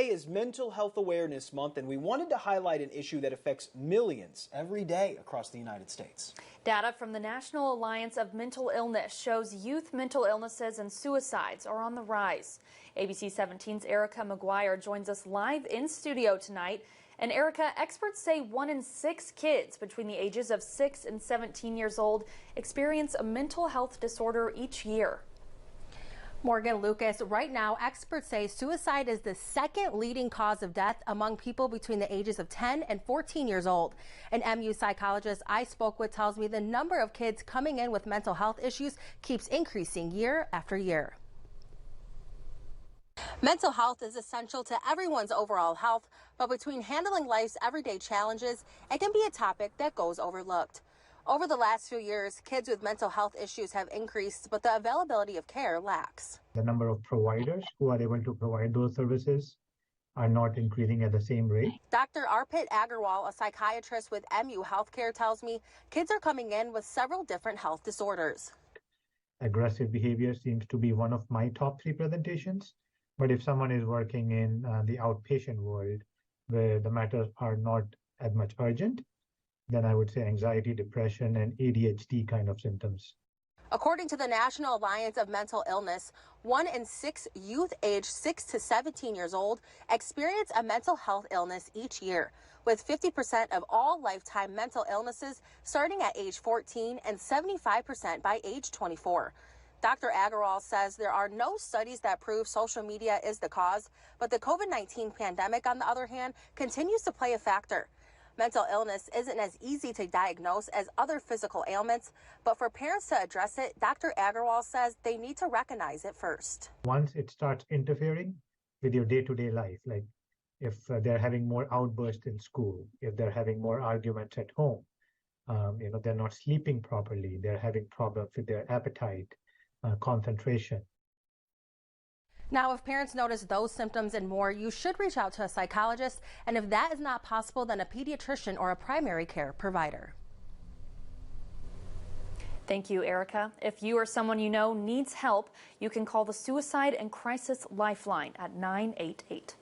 Today is Mental Health Awareness Month, and we wanted to highlight an issue that affects millions every day across the United States. Data from the National Alliance of Mental Illness shows youth mental illnesses and suicides are on the rise. ABC 17's Erica McGuire joins us live in studio tonight. And Erica, experts say 1 in 6 kids between the ages of 6 and 17 years old experience a mental health disorder each year. Morgan Lucas, right now experts say suicide is the second leading cause of death among people between the ages of 10 and 14 years old. An MU psychologist I spoke with tells me the number of kids coming in with mental health issues keeps increasing year after year. Mental health is essential to everyone's overall health, but between handling life's everyday challenges, it can be a topic that goes overlooked. Over the last few years, kids with mental health issues have increased, but the availability of care lacks. The number of providers who are able to provide those services are not increasing at the same rate. Dr. Arpit Agarwal, a psychiatrist with MU Healthcare, tells me kids are coming in with several different health disorders. Aggressive behavior seems to be one of my top 3 presentations. But if someone is working in the outpatient world where the matters are not as much urgent, then I would say anxiety, depression, and ADHD kind of symptoms. According to the National Alliance of Mental Illness, 1 in 6 youth aged 6 to 17 years old experience a mental health illness each year, with 50% of all lifetime mental illnesses starting at age 14 and 75% by age 24. Dr. Agarwal says there are no studies that prove social media is the cause, but the COVID-19 pandemic, on the other hand, continues to play a factor. Mental illness isn't as easy to diagnose as other physical ailments, but for parents to address it, Dr. Agarwal says they need to recognize it first. Once it starts interfering with your day-to-day life, like if they're having more outbursts in school, if they're having more arguments at home, they're not sleeping properly, they're having problems with their appetite, concentration. Now, if parents notice those symptoms and more, you should reach out to a psychologist, and if that is not possible, then a pediatrician or a primary care provider. Thank you, Erica. If you or someone you know needs help, you can call the Suicide and Crisis Lifeline at 988.